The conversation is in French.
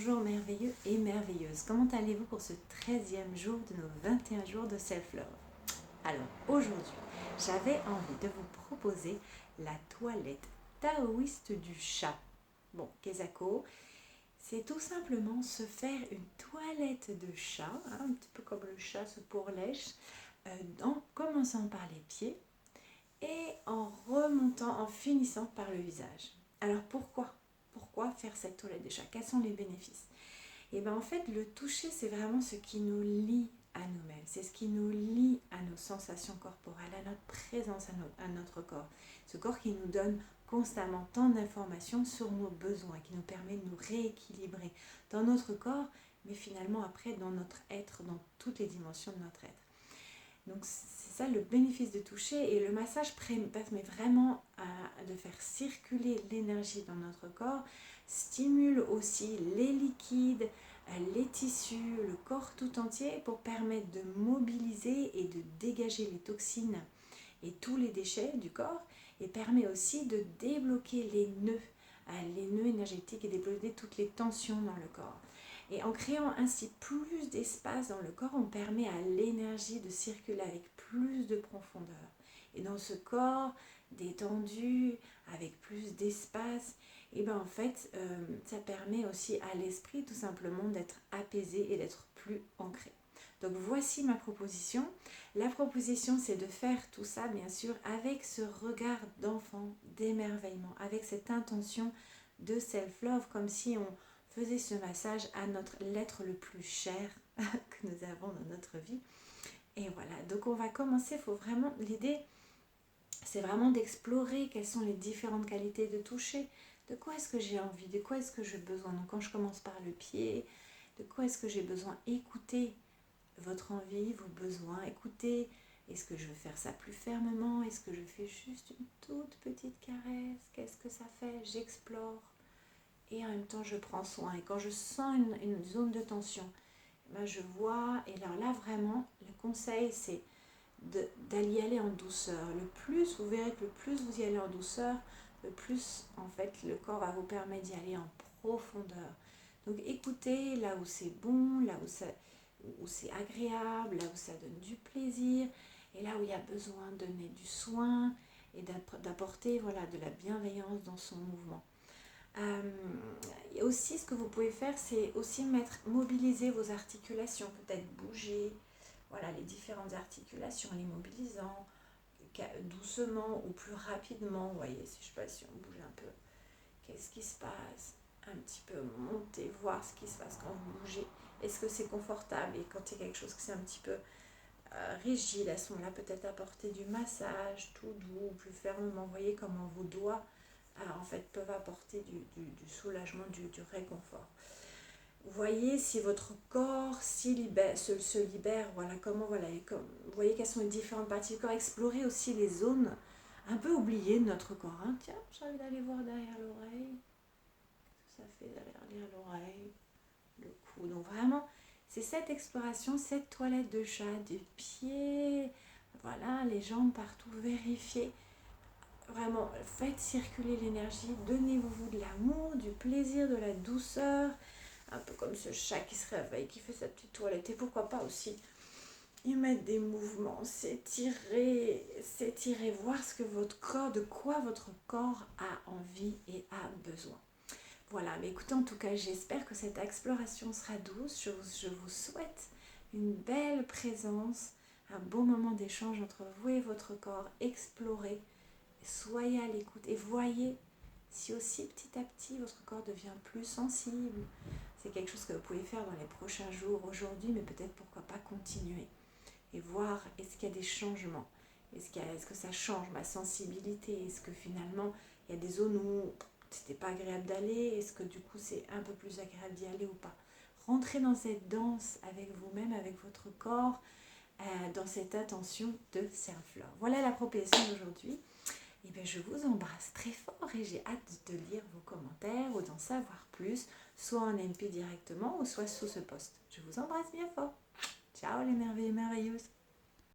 Bonjour merveilleux et merveilleuses, comment allez-vous pour ce 13e jour de nos 21 jours de self-love? Alors aujourd'hui, j'avais envie de vous proposer la toilette taoïste du chat. Bon, Kezako, c'est tout simplement se faire une toilette de chat, un petit peu comme le chat se pourlèche, en commençant par les pieds et en remontant, en finissant par le visage. Alors pourquoi faire cette toilette de chat? Quels sont les bénéfices? Et bien en fait, le toucher, c'est vraiment ce qui nous lie à nous-mêmes. C'est ce qui nous lie à nos sensations corporelles, à notre présence, à notre corps. Ce corps qui nous donne constamment tant d'informations sur nos besoins, qui nous permet de nous rééquilibrer dans notre corps, mais finalement après dans notre être, dans toutes les dimensions de notre être. Donc c'est ça le bénéfice de toucher, et le massage permet vraiment de faire circuler l'énergie dans notre corps, stimule aussi les liquides, les tissus, le corps tout entier pour permettre de mobiliser et de dégager les toxines et tous les déchets du corps, et permet aussi de débloquer les nœuds énergétiques, et débloquer toutes les tensions dans le corps. Et en créant ainsi plus d'espace dans le corps, on permet à l'énergie de circuler avec plus de profondeur. Et dans ce corps détendu, avec plus d'espace, et ben en fait, ça permet aussi à l'esprit tout simplement d'être apaisé et d'être plus ancré. Donc voici ma proposition. La proposition, c'est de faire tout ça, bien sûr, avec ce regard d'enfant, d'émerveillement, avec cette intention de self-love, comme si on faisait ce massage à l'être le plus cher que nous avons dans notre vie. Et voilà, donc on va commencer, l'idée, c'est vraiment d'explorer quelles sont les différentes qualités de toucher, de quoi est-ce que j'ai envie, de quoi est-ce que j'ai besoin. Donc quand je commence par le pied, de quoi est-ce que j'ai besoin? Écoutez votre envie, vos besoins, écoutez, est-ce que je veux faire ça plus fermement, est-ce que je fais juste une toute petite caresse, qu'est-ce que ça fait? J'explore. Et en même temps, je prends soin. Et quand je sens une zone de tension, ben je vois. Et alors là, vraiment, le conseil, c'est d'y aller en douceur. Le plus, vous verrez que le plus vous y allez en douceur, le plus, en fait, le corps va vous permettre d'y aller en profondeur. Donc, écoutez là où c'est bon, là où c'est agréable, là où ça donne du plaisir, et là où il y a besoin de donner du soin et d'apporter voilà, de la bienveillance dans son mouvement. Et aussi, ce que vous pouvez faire, c'est aussi mobiliser vos articulations, peut-être bouger, voilà, les différentes articulations, les mobilisant doucement ou plus rapidement. Vous voyez, si je sais pas si on bouge un peu, qu'est-ce qui se passe? Un petit peu monter, voir ce qui se passe quand vous bougez. Est-ce que c'est confortable? Et quand il y a quelque chose qui est un petit peu rigide, à ce moment-là, peut-être apporter du massage tout doux, plus fermement. Vous voyez comment vos doigts en fait, peuvent apporter du soulagement, du réconfort. Vous voyez si votre corps se libère, voilà, vous voyez quelles sont les différentes parties du corps. Explorez aussi les zones un peu oubliées de notre corps. Hein. Tiens, j'ai envie d'aller voir derrière l'oreille. Qu'est-ce que ça fait derrière l'oreille? Le cou. Donc vraiment, c'est cette exploration, cette toilette de chat, du pied, voilà, les jambes partout, vérifiez. Vraiment, faites circuler l'énergie, donnez-vous de l'amour, du plaisir, de la douceur, un peu comme ce chat qui se réveille, qui fait sa petite toilette. Et pourquoi pas aussi y mettre des mouvements, s'étirer, voir ce que de quoi votre corps a envie et a besoin. Voilà, mais écoutez, en tout cas, j'espère que cette exploration sera douce. Je vous souhaite une belle présence, un beau moment d'échange entre vous et votre corps. Explorez. Soyez à l'écoute et voyez si aussi petit à petit votre corps devient plus sensible. C'est quelque chose que vous pouvez faire dans les prochains jours, aujourd'hui, mais peut-être pourquoi pas continuer et voir est-ce qu'il y a des changements, est-ce que ça change ma sensibilité, est-ce que finalement il y a des zones où c'était pas agréable d'aller, est-ce que du coup c'est un peu plus agréable d'y aller ou pas. Rentrez dans cette danse avec vous-même, avec votre corps, dans cette attention de self-love. Voilà la proposition d'aujourd'hui. Et bien, je vous embrasse très fort et j'ai hâte de lire vos commentaires ou d'en savoir plus, soit en MP directement ou soit sous ce post. Je vous embrasse bien fort. Ciao les merveilleux et merveilleuses.